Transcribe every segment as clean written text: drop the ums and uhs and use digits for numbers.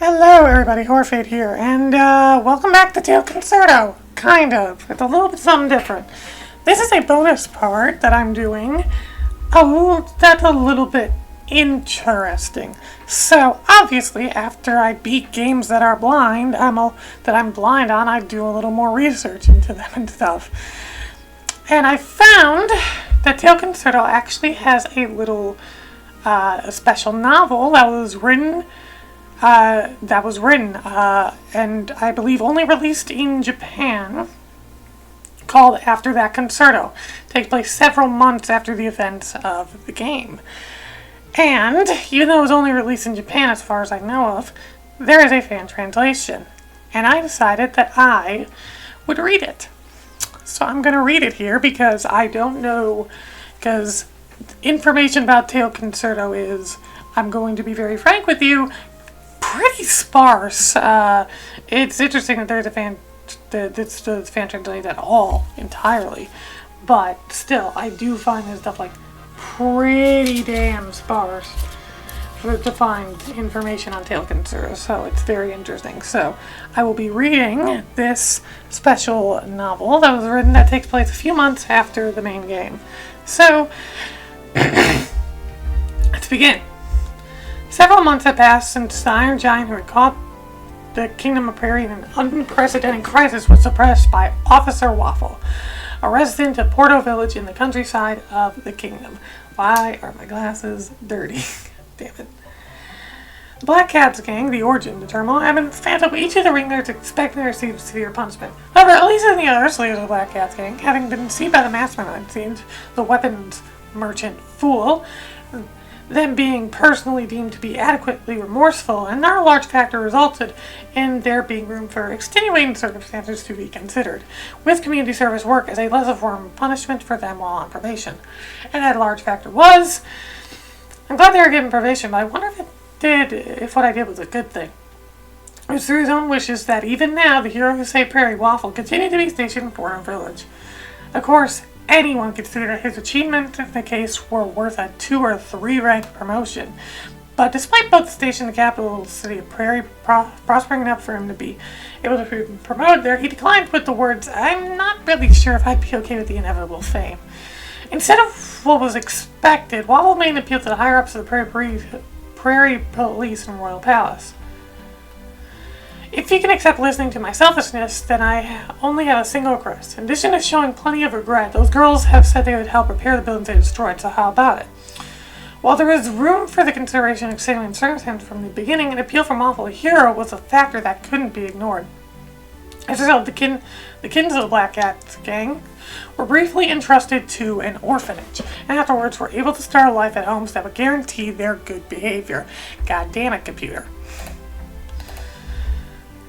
Hello everybody, Horfade here, and welcome back to Concerto. Kind of. It's a little bit something different. This is a bonus part that I'm doing. That's a little bit interesting. So, obviously, after I beat games that are blind, I'm blind on, I do a little more research into them and stuff. And I found that Concerto actually has a little a special novel that was written and I believe only released in Japan, called After That Concerto. It takes place several months after the events of the game. And even though it was only released in Japan, as far as I know of, there is a fan translation. And I decided that I would read it. So I'm going to read it here because I don't know, because information about Concerto is, I'm going to be very frank with you, pretty sparse. It's interesting that there's a fan translated at all entirely, but still, I do find this stuff like pretty damn sparse to find information on Concerto. So it's very interesting. So I will be reading this special novel that was written that takes place a few months after the main game. So let's begin. Several months had passed since the Iron Giant who had caught the Kingdom of Praire in an unprecedented crisis was suppressed by Officer Waffle, a resident of Porto Village in the countryside of the kingdom. Why are my glasses dirty? Damn it. The Black Cat's gang, the origin of the turmoil, had been phantom each of the ringleaders expecting to receive severe punishment. However, at least in the others, leaders of the Black Cat's gang, having been seen by the mastermind, seemed the weapons merchant Fool, them being personally deemed to be adequately remorseful, and not a large factor resulted in there being room for extenuating circumstances to be considered, with community service work as a lesser form of punishment for them while on probation. And that large factor was, I'm glad they were given probation, but I wonder if what I did was a good thing. It was through his own wishes that even now the hero who saved Prairie, Waffle, continued to be stationed in Porto Village. Of course, anyone considered his achievement in the case were worth a 2 or 3 rank promotion. But despite both the station and the capital city of Praire prospering enough for him to be able to be promoted there, he declined with the words, "I'm not really sure if I'd be okay with the inevitable fame." Instead of what was expected, Waffle made an appeal to the higher-ups of the Praire Police and Royal Palace. If you can accept listening to my selfishness, then I only have a single request. In addition to showing plenty of regret, those girls have said they would help repair the buildings they destroyed, so how about it? While there is room for the consideration of extenuating circumstances from the beginning, an appeal from Waffle, a hero, was a factor that couldn't be ignored. As a result, the kins of the Black Cat's gang were briefly entrusted to an orphanage, and afterwards were able to start a life at homes that would guarantee their good behavior. God damn it, computer.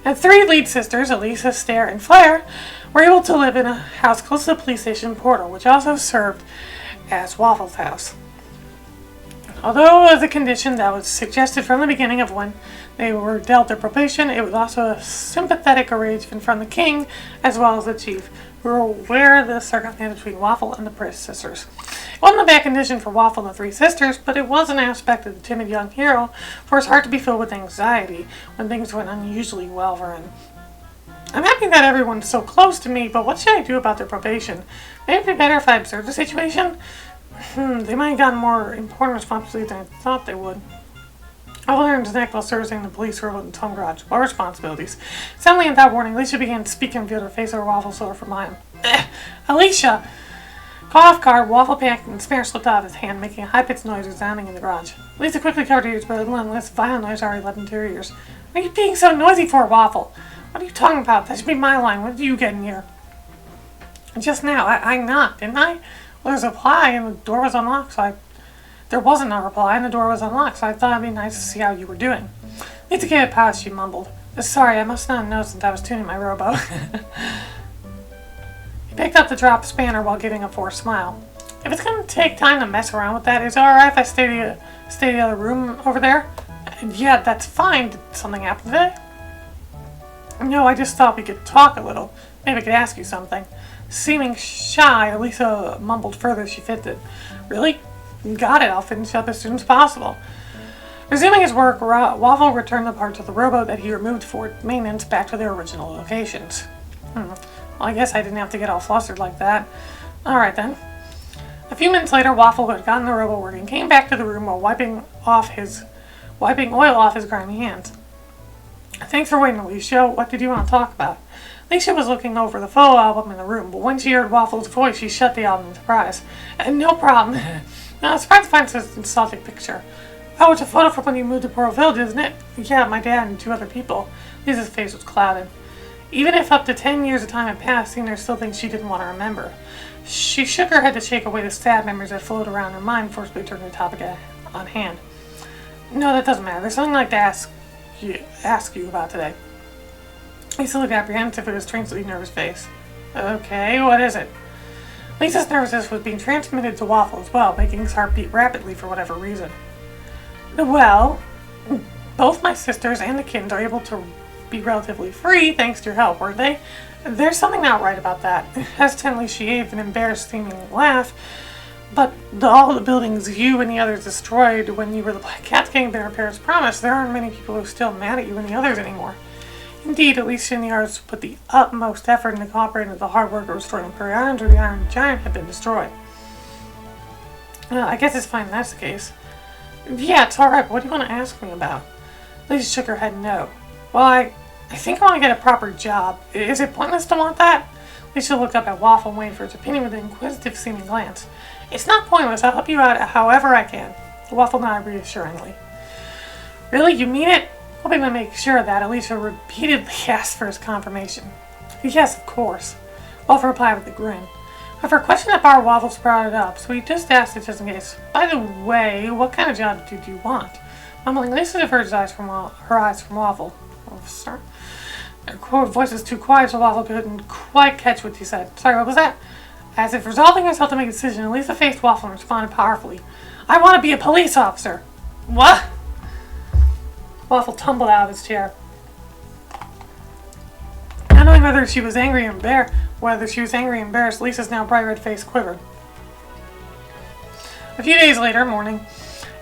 And 3 lead sisters, Elisa, Stair, and Flair, were able to live in a house close to the police station Porto, which also served as Waffle's house. Although it was a condition that was suggested from the beginning of when they were dealt their probation, it was also a sympathetic arrangement from the king as well as the chief, who were aware of the circumstance between Waffle and the Priss sisters. It wasn't a bad condition for Waffle and the 3 sisters, but it was an aspect of the timid young hero for his heart to be filled with anxiety when things went unusually well for him. I'm happy that everyone's so close to me, but what should I do about their probation? Maybe it'd be better if I observed the situation? They might have gotten more important responsibilities than I thought they would. I learned his neck while servicing the police role in Tom Garage. What responsibilities? Suddenly, without warning, Alicia began speaking and revealed her face over Waffle's shoulder from behind. Alicia! Caught off guard, Waffle panicked and the spear slipped out of his hand, making a high-pitched noise resounding in the garage. Lisa quickly covered her ears, but a less violent noise already leapt into her ears. What are you being so noisy for, Waffle? What are you talking about? That should be my line. When did you get in here? Just now. I knocked, didn't I? Well, there's a reply, and the door was unlocked, so there wasn't a reply, and the door was unlocked, so I thought it'd be nice to see how you were doing. Lisa gave a pause, she mumbled. Sorry, I must not have noticed that I was tuning my rowboat. He picked up the dropped spanner while giving a forced smile. If it's going to take time to mess around with that, is it alright if I stay in the other room over there? Yeah, that's fine. Did something happen today? No, I just thought we could talk a little. Maybe I could ask you something. Seeming shy, Elisa mumbled further as she fitted. Really? Got it. I'll finish up as soon as possible. Resuming his work, Waffle returned the parts of the rowboat that he removed for maintenance back to their original locations. Well, I guess I didn't have to get all flustered like that. Alright then. A few minutes later, Waffle, who had gotten the rowboat working, came back to the room while wiping oil off his grimy hands. Thanks for waiting, Alicia. What did you want to talk about? Alicia was looking over the photo album in the room, but when she heard Waffle's voice, she shut the album in surprise. No problem. I was surprised to find such a nostalgic picture. Oh, it's a photo from when you moved to Pearl Village, isn't it? Yeah, my dad and 2 other people. Lisa's face was clouded. Even if up to 10 years of time had passed, there still things she didn't want to remember. She shook her head to shake away the sad memories that floated around her mind, forcibly turning to the topic on hand. No, that doesn't matter. There's something I'd like to ask you about today. Lisa looked apprehensive at his strangely nervous face. Okay, what is it? Lisa's nervousness was being transmitted to Waffle as well, making his heart beat rapidly for whatever reason. Well, both my sisters and the kids are able to be relatively free thanks to your help, weren't they? There's something not right about that. Hesitantly, she gave an embarrassed-seeming laugh. But all the buildings you and the others destroyed when you were the Black Cat King their parents promised, there aren't many people who are still mad at you and the others anymore. Indeed, at least in the arts put the utmost effort into cooperating with the hard work of restoring Praire after the Iron Giant had been destroyed. I guess it's fine if that's the case. Yeah, it's alright, but what do you want to ask me about? Lisa shook her head no. Well, I think I want to get a proper job. Is it pointless to want that? Lisa looked up at Waffle and waited for his opinion with an inquisitive-seeming glance. It's not pointless. I'll help you out however I can. Waffle nodded reassuringly. Really? You mean it? Hoping to make sure of that, Alicia repeatedly asked for his confirmation. Yes, of course. Waffle replied with a grin. However, a question that bar Waffle sprouted up, so he just asked it just in case. By the way, what kind of job did you want? Mumbling, Lisa diverged her eyes from Waffle. Oh, sorry. Her voice was too quiet, so Waffle couldn't quite catch what he said. Sorry, what was that? As if resolving herself to make a decision, Elisa faced Waffle and responded powerfully. I want to be a police officer! What? Waffle tumbled out of his chair. Not knowing whether she was angry or embarrassed, Lisa's now bright red face quivered. A few days later, morning,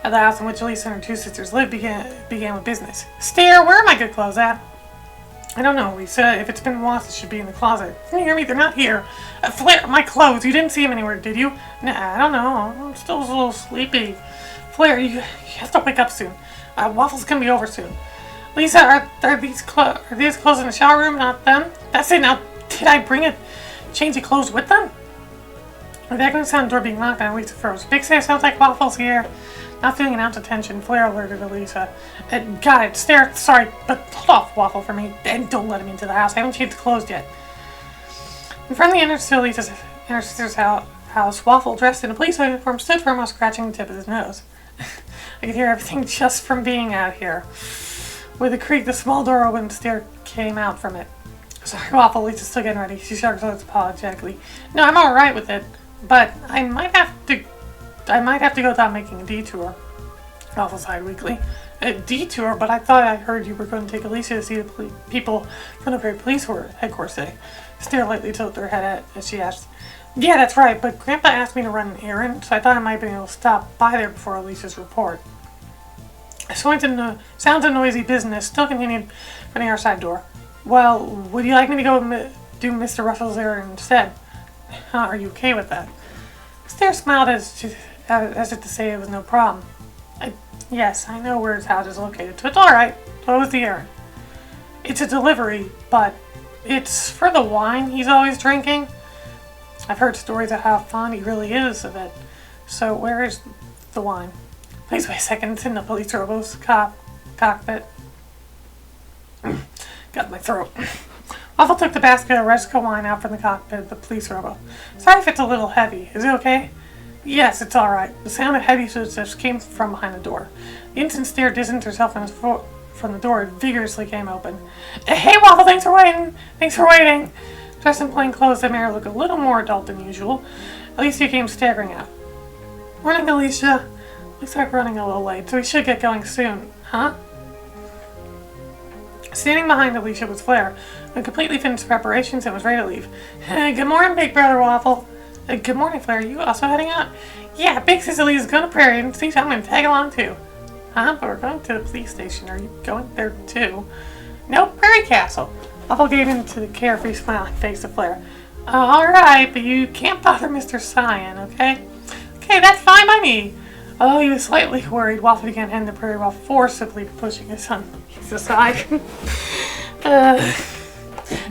at the house in which Elisa and her 2 sisters lived began with business. Stair, where are my good clothes at? I don't know, Lisa. If it's been washed, it should be in the closet. Can you hear me? They're not here. Flair, my clothes. You didn't see them anywhere, did you? Nah, I don't know. I'm still a little sleepy. Flair, you have to wake up soon. Waffle's gonna be over soon. Lisa, are these clothes in the shower room? Not them? That's it. Now, did I bring a change of clothes with them? The echoing sound door being knocked on, Lisa froze. Big Stair, sounds like Waffle's here. Not feeling an ounce of tension, Flair alerted Elisa. Got it. Stair, sorry, but hold off Waffle for me, and don't let him into the house. I haven't changed the clothes yet. In front of the entrance to Elisa's sister's house, Waffle, dressed in a police uniform, stood firm while scratching the tip of his nose. I could hear everything just from being out here. With a creak, the small door opened and Stair came out from it. Sorry, Waffle, Lisa's still getting ready. She shrugged her shoulders apologetically. No, I'm alright with it, but I might have to go without making a detour. Waffle sighed weakly. A detour? But I thought I heard you were going to take Alicia to see the people from the Praire police headquarters today. Stair lightly tilted her head as she asked. Yeah, that's right, but Grandpa asked me to run an errand, so I thought I might be able to stop by there before Alicia's report. Sounds of noisy business still continued from the outside door. Well, would you like me to go do Mr. Russell's errand instead? Are you okay with that? Stair smiled as if to say it was no problem. Yes, I know where his house is located, so it's alright. What was the errand? It's a delivery, but it's for the wine he's always drinking. I've heard stories of how fond he really is of it. So where is the wine? Please wait a second, it's in the police robo's cockpit. Got my throat. Waffle took the basket of Resco wine out from the cockpit of the police robo. Sorry if it's a little heavy. Is it okay? Yes, it's alright. The sound of heavy footsteps came from behind the door. The instant Stair distanced herself from the door, it vigorously came open. Hey, Waffle, thanks for waiting! Thanks for waiting! Dressed in plain clothes that made her look a little more adult than usual, Alicia came staggering out. Morning, Alicia. Looks like we're running a little late, so we should get going soon. Huh? Standing behind Alicia was Flair, who had completely finished preparations and was ready to leave. Good morning, Big Brother Waffle. Good morning, Flair. Are you also heading out? Yeah, Big Sis Elisa's going to Praire, and see, I'm going to tag along too. Huh? But we're going to the police station. Are you going there too? Nope, Prairie Castle. Waffle gave in to the carefree smiling face of Flare. Alright, but you can't bother Mr. Cyan, okay? Okay, that's fine by me. Although he was slightly worried, Waffle began heading to Prairie while forcibly pushing his son aside.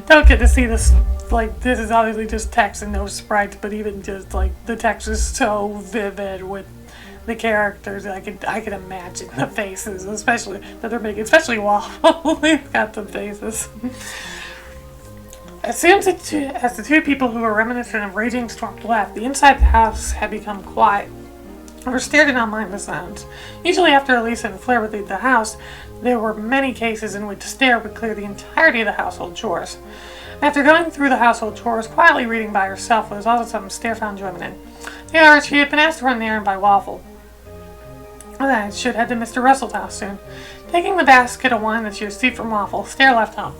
Don't get to see this. Like, this is obviously just text and no sprites, but even just, like, the text is so vivid with the characters. I could imagine the faces, especially that they're making, especially Waffle. They've got the faces. As soon as the two people who were reminiscent of raging storm left, the inside of the house had become quiet. Stair did not mind the sounds. Usually after Elisa and Flare would leave the house, there were many cases in which Stair would clear the entirety of the household chores. After going through the household chores, quietly reading by herself was also something Stair found enjoyment in. However, she had been asked to run the errand by Waffle. Then should head to Mr. Russell's house soon. Taking the basket of wine that she received from Waffle, Stair left home.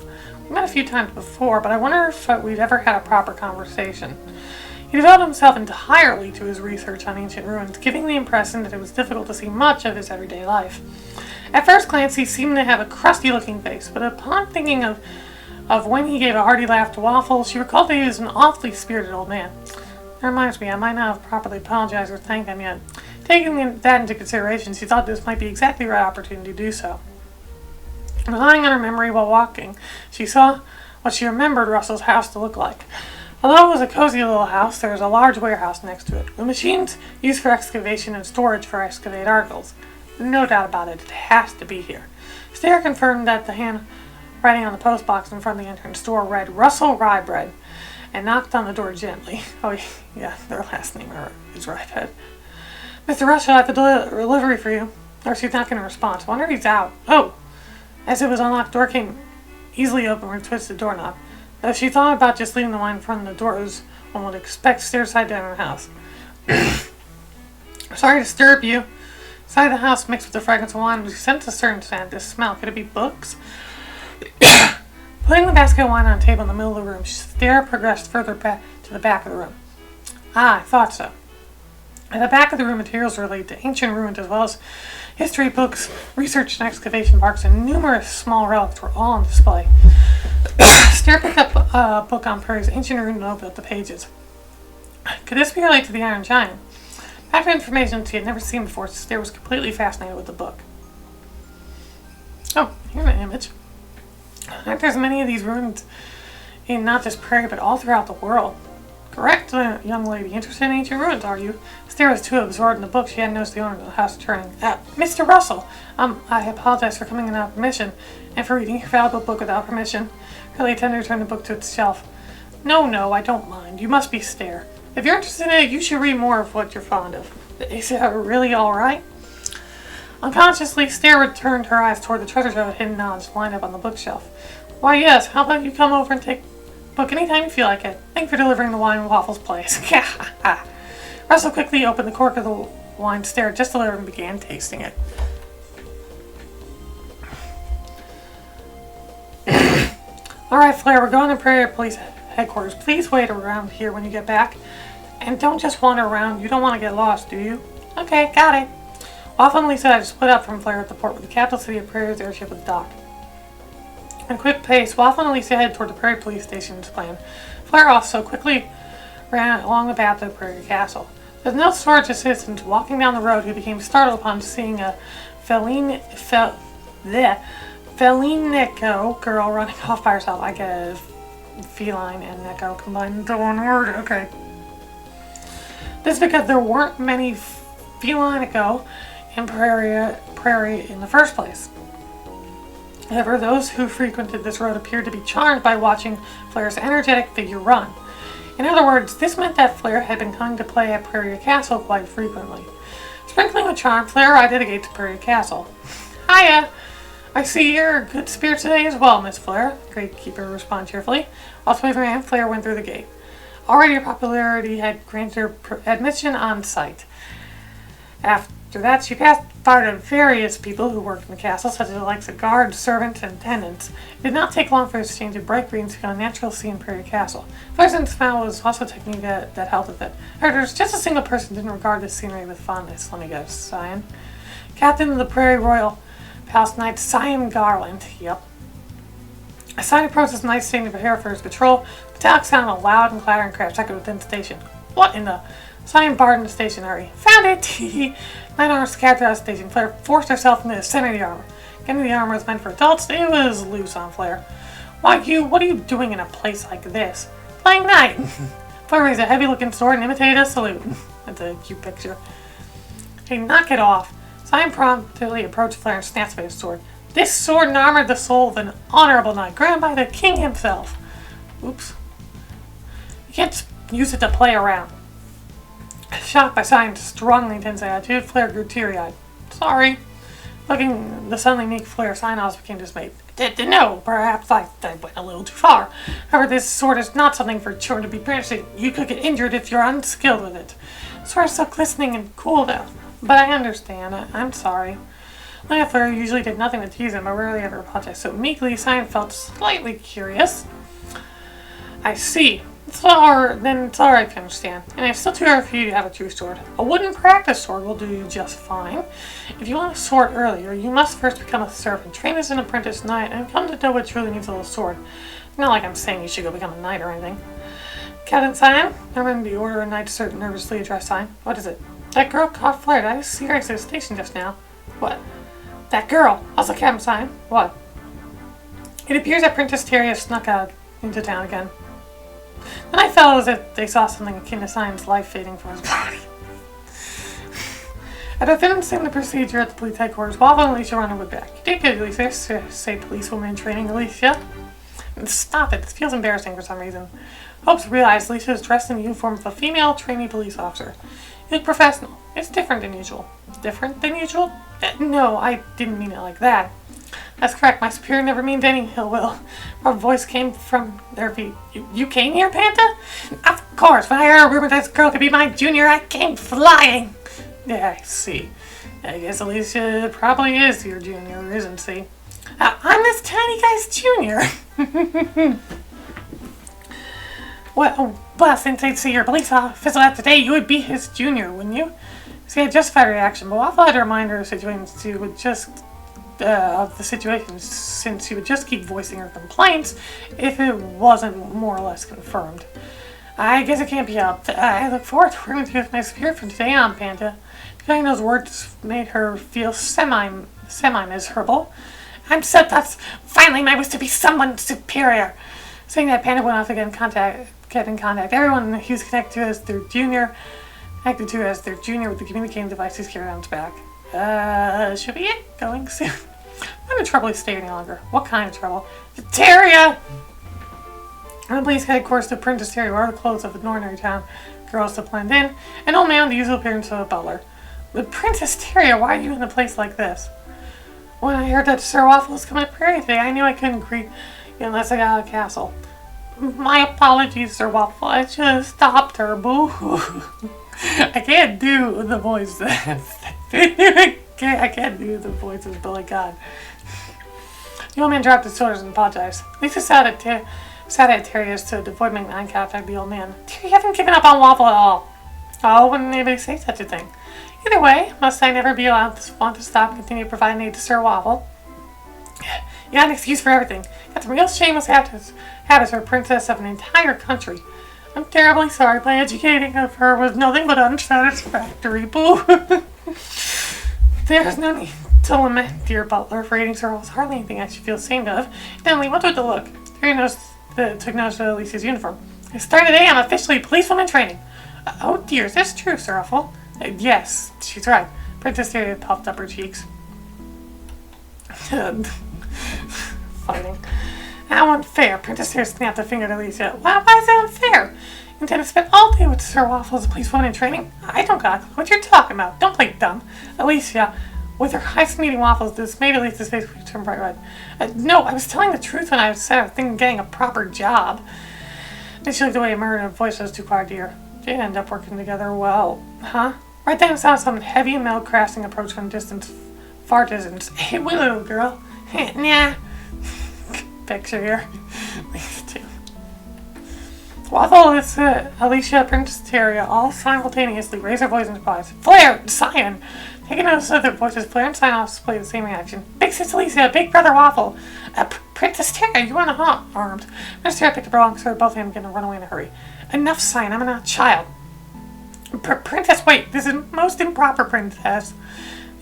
We met a few times before, but I wonder if we'd ever had a proper conversation. He devoted himself entirely to his research on ancient ruins, giving the impression that it was difficult to see much of his everyday life. At first glance, he seemed to have a crusty-looking face, but upon thinking of when he gave a hearty laugh to Waffle, she recalled that he was an awfully spirited old man. That reminds me, I might not have properly apologized or thanked him yet. Taking that into consideration, she thought this might be exactly the right opportunity to do so. Relying on her memory while walking, she saw what she remembered Russell's house to look like. Although it was a cozy little house, there was a large warehouse next to it, with machines used for excavation and storage for excavated articles. No doubt about it, it has to be here. Stair confirmed that the handwriting on the post box in front of the entrance door read Russell Rye Bread, and knocked on the door gently. Oh yeah, their last name is Ryehead. Mr. Russell, I have a delivery for you. Or she's not going to respond. I wonder if he's out. Oh! As it was unlocked, the door came easily open with a twisted doorknob. Though she thought about just leaving the wine in front of the door as one would expect Stair side down in the house. Sorry to disturb you. Inside the house, mixed with the fragrance of wine, we sensed a certain scent. This smell. Could it be books? Putting the basket of wine on a table in the middle of the room, Stair progressed further back to the back of the room. Ah, I thought so. At the back of the room, materials related to ancient ruins as well as history books, research and excavation parks, and numerous small relics were all on display. Stair picked up a book on Prairie's ancient ruin and opened up the pages. Could this be related to the Iron Giant? After information she had never seen before, Stair was completely fascinated with the book. Oh, here's an image. Aren't there many of these ruins in not just Praire, but all throughout the world? Correct, young lady. Interested in ancient ruins, are you? Stair was too absorbed in the book she hadn't noticed the owner of the house turning. Mr. Russell! I apologize for coming without permission, and for reading your valuable book without permission. Curly tender turned the book to its shelf. No, I don't mind. You must be Stair. If you're interested in it, you should read more of what you're fond of. Is it really alright? Unconsciously, Stair returned her eyes toward the treasure trove of hidden knowledge lined up on the bookshelf. Why, yes. How about you come over and take a book anytime you feel like it? Thank you for delivering the wine in Waffle's place. Russell quickly opened the cork of the wine, Stair just delivered, and began tasting it. Alright, Flare, we're going to Praire Police Headquarters. Please wait around here when you get back. And don't just wander around. You don't want to get lost, do you? Okay, got it. Waffle and Lisa had split up from Flare at the port with the capital city of Prairie's airship was docked. In a quick pace, Waffle and Lisa headed toward the Prairie Police Station's plan. Flare also quickly ran along the path to the Prairie Castle. With no storage assistance walking down the road, he became startled upon seeing a Felinico girl running off by herself. I guess feline and Neko combined into one word. Okay. This is because there weren't many Felinico in Praire in the first place. However, those who frequented this road appeared to be charmed by watching Flare's energetic figure run. In other words, this meant that Flare had been coming to play at Praire Castle quite frequently. Sprinkling with charm, Flare arrived at the gate to Praire Castle. Hiya! I see you're in good spirits today as well, Miss Flare, the gatekeeper responded cheerfully. Also waving her hand, Flare went through the gate. Already her popularity had granted her admission on site. After that, she passed by various people who worked in the castle, such as the likes of guards, servants, and attendants. It did not take long for this change of bright green to become a natural scene in Praire Castle. Pleasant smell was also a technique that helped with it. However, there's just a single person who didn't regard this scenery with fondness. Let me guess, Cyan. Captain of the Praire Royal Palace Knight Cyan Garland. Yep. A sign approached his knight standing prepare for his patrol. The metallic sound of a loud and clattering crash echoed within the station. What in the... Cyan barred in the stationary. Found it! Knight armor scattered out of the station. Flare forced herself into the center of the armor. Getting the armor was meant for adults. It was loose on Flare. What are you doing in a place like this? Playing knight! Flare raised a heavy-looking sword and imitated a salute. That's a cute picture. Hey, knock it off. Cyan promptly approached Flare and snatched away his sword. This sword and armored the soul of an honorable knight, granted by the king himself. Oops. You can't use it to play around. Shocked by Cyan's strongly intense attitude, Flare grew teary-eyed. Sorry. Looking at the suddenly meek Flare, Cyan also became dismayed. No, perhaps I went a little too far. However, this sword is not something for children to be brandishing. You could get injured if you're unskilled with it. The sword is so glistening and cool though. But I understand. I'm sorry. Flare usually did nothing to tease him, but rarely ever apologized. So meekly, Cyan felt slightly curious. I see. Then it's alright if you understand. And it's still too early for you to have a true sword. A wooden practice sword will do you just fine. If you want a sword earlier, you must first become a servant, train as an apprentice knight, and come to know what truly needs a little sword. Not like I'm saying you should go become a knight or anything. Captain Cyan? Remember the order of knight certain nervously addressed Cyan. What is it? That girl caught Flare. I see her exit the station just now. What? That girl! Also Captain Cyan. What? It appears that Princess Tyria snuck out into town again. Then I felt as if they saw something akin to Cyan's life fading from his body. After finishing the procedure at the police headquarters, Waffle and Alicia ran back. You did good, Alicia. Say policewoman in training, Alicia. Stop it. This feels embarrassing for some reason. Hopes realized Alicia is dressed in the uniform of a female trainee police officer. You look professional. It's different than usual. Different than usual? No, I didn't mean it like that. That's correct. My superior never means any ill will. Our voice came from their feet. You came here, Panta? Of course. When I heard a rumor this girl could be my junior, I came flying. Yeah, I see. I guess Alicia probably is your junior, isn't she? I'm this tiny guy's junior. Well, since I'd see your police officer out today, you would be his junior, wouldn't you? See, I justified her reaction, but Waffle had to remind her of the situation since she would just keep voicing her complaints if it wasn't more or less confirmed. I guess it can't be helped. I look forward to working with you with my spirit from today on, Panta. Feeling those words made her feel semi-miserable. I'm so that's finally my wish to be someone superior. Saying that, Panta went off again, get in contact. Everyone he was connected to as their junior with the communicating devices carried on his back. Should be it? Going soon. I'm in trouble to stay any longer. What kind of trouble? Tyria! The police headquarters to Princess Tyria wore the clothes of an ordinary town girls to blend in, an old man with the usual appearance of a butler. But Princess Tyria, why are you in a place like this? When I heard that Sir Waffle was coming to Praire today, I knew I couldn't greet you unless I got out of the castle. My apologies, Sir Waffle. I should have stopped her, boo. I can't do the voice. I can't do the voices, but like God. The old man dropped his shoulders and apologized. Lisa sat at Tyria's to avoid making eye contact with the old man. You haven't given up on Waffle at all. Oh, wouldn't anybody say such a thing? Either way, must I never be allowed to want to stop and continue providing aid to Sir Waffle? You got an excuse for everything. Got some real shameless habits for a princess of an entire country. I'm terribly sorry. My educating of her was nothing but unsatisfactory. Boo. There's no need to lament, dear butler, for aiding Sir Waffle. Hardly anything I should feel ashamed of. Then what's with the look? Took notice of Alicia's uniform. Starting today, I'm officially policewoman training. Oh dear, is this true, Sir Waffle? Yes, she's right. Princess Tyria puffed up her cheeks. Fighting. How unfair. Princess Tyria snapped a finger at Alicia. Why is that unfair? You intend to spend all day with Sir Waffle as a policewoman in training? I don't got what you're talking about. Don't play dumb. Alicia, with her highest meeting Waffles, this made Alicia's face turn bright red. No, I was telling the truth when I said I was thinking of getting a proper job. Then she looked away and murmured in a voice that was too quiet to hear. They end up working together well. Huh? Right then, sound some heavy metal crashing approach from distance, far distance. Hey, wait, little girl. Nah. Picture here. These two. Waffle, Alicia, Princess Tyria all simultaneously raise their voice in surprise. Flare! Cyan! Making notice other voices, Praire and sign-offs display the same reaction. Big Sis Alicia, Big Brother Waffle, Princess Terra, you want a armed. Princess Terra picked up her wrong, so both of them going to run away in a hurry. Enough, sign, I'm not a child. Princess, wait, this is most improper, Princess.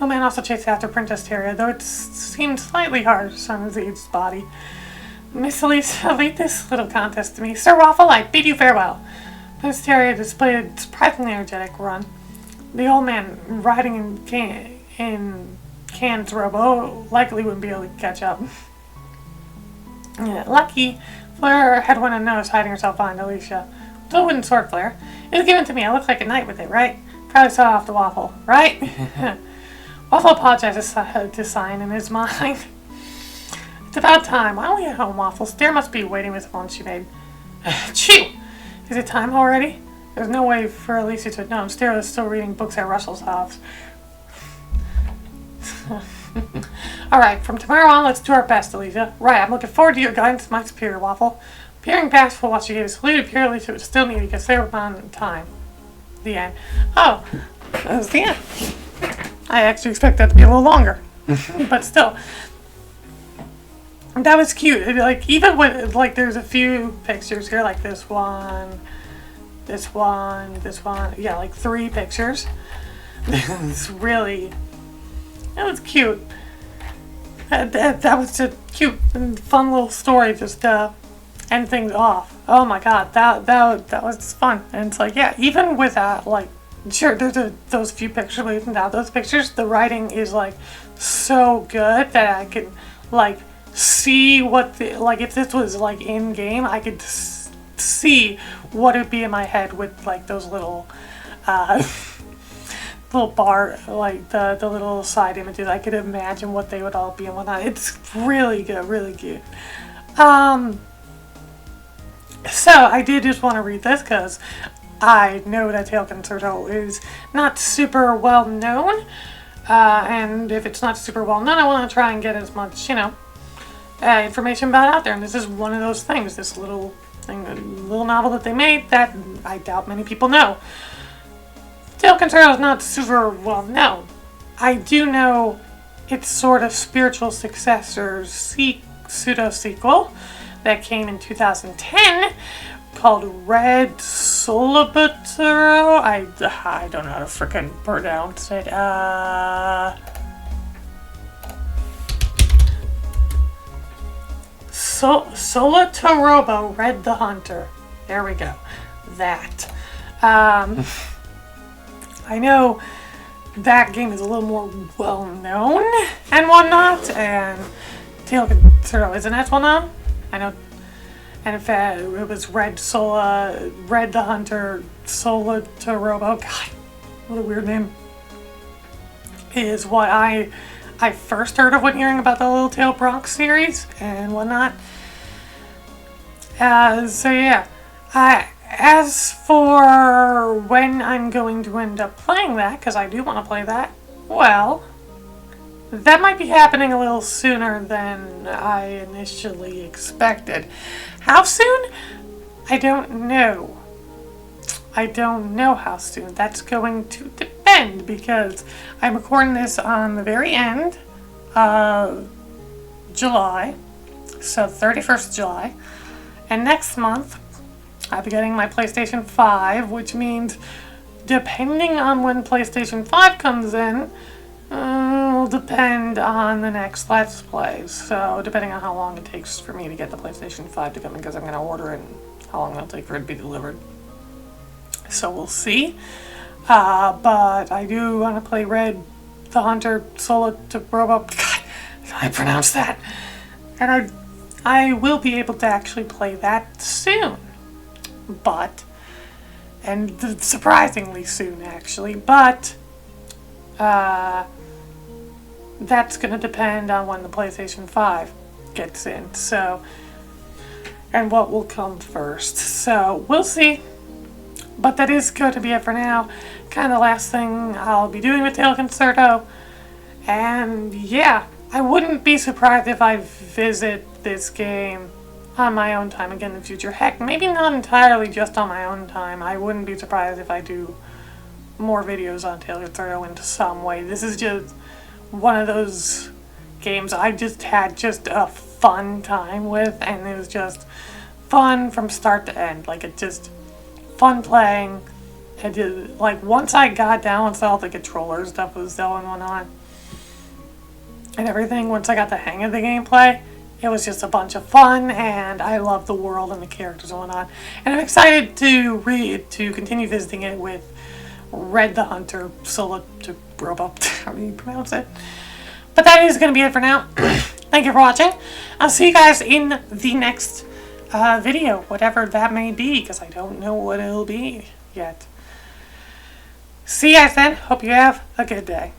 The man also chased after Princess Terra, though it seemed slightly harsh on his aged body. Miss Elisa, lead this little contest to me. Sir Waffle, I bid you farewell. Princess Terra displayed a surprisingly energetic run. The old man riding in Can's robo likely wouldn't be able to catch up. Yeah, lucky, Praire had one of nose hiding herself behind Alicia. The wooden sword, Praire. It was given to me. I look like a knight with it, right? Probably saw off the Waffle, right? Waffle apologizes to sign in his mind. It's about time. Why don't we get home, Waffle? Stair must be waiting with the phone she made. Chew! Is it time already? There's no way for Alicia to have known. Stair is still reading books at Russell's house. Alright, from tomorrow on, let's do our best, Alicia. Right, I'm looking forward to your guidance, my superior, Waffle. Peering past for what she gave us saluted purely to still need because they were on time. The end. Oh, that was the end. I actually expect that to be a little longer. But still. That was cute. Like, even with, like, there's a few pictures here, like this one. Yeah, like 3 pictures. It's really, that was cute. That was a cute and fun little story, just end things off. Oh my god, that was fun. And it's like, yeah, even with that, like, sure, there's those few pictures, but even without those pictures, the writing is like so good that I can like see what the, like, if this was like in game, I could see what it'd be in my head with like those little little bar, like the little side images. I could imagine what they would all be and whatnot. It's really good, really cute. So I did just want to read this because I know that Concerto is not super well known, and if it's not super well known, I want to try and get as much, you know, information about it out there. And this is one of those things, this little thing, a little novel that they made that I doubt many people know. Concerto is not super well known. I do know its sort of spiritual successor, pseudo-sequel, that came in 2010 called Red Solobutero. I don't know how to frickin' pronounce it. Solotorobo Red the Hunter. There we go. That. I know that game is a little more well known and whatnot, and Concerto isn't as well known. I know, and in fact, it was Red the Hunter, Solotorobo. God, what a weird name. Is what I first heard of when hearing about the Little Tail Bronx series and whatnot. So yeah, as for when I'm going to end up playing that, because I do want to play that, well, that might be happening a little sooner than I initially expected. How soon? I don't know. I don't know how soon. That's going to depend because I'm recording this on the very end of July, so 31st of July, and next month I'll be getting my PlayStation 5, which means depending on when PlayStation 5 comes in, will depend on the next Let's Play. So depending on how long it takes for me to get the PlayStation 5 to come in, because I'm going to order it and how long it'll take for it to be delivered. So we'll see. But I do want to play Red the Hunter Solotorobo. God, I pronounced that. And I will be able to actually play that soon. But, and surprisingly soon actually, but that's going to depend on when the PlayStation 5 gets in, so, and what will come first, so we'll see. But that is going to be it for now. Kind of the last thing I'll be doing with Concerto. And yeah, I wouldn't be surprised if I visit this game on my own time again in the future. Heck, maybe not entirely just on my own time. I wouldn't be surprised if I do more videos on Concerto in some way. This is just one of those games I just had just a fun time with, and it was just fun from start to end. Like, it just fun playing. It did, like, once I got down, once all the controller stuff was going on and everything, once I got the hang of the gameplay, it was just a bunch of fun, and I love the world and the characters going on. And I'm excited to continue visiting it with Red the Hunter, Solo to Robot, how do you pronounce it? But that is going to be it for now. Thank you for watching. I'll see you guys in the next video, whatever that may be, because I don't know what it'll be yet. See you guys then. Hope you have a good day.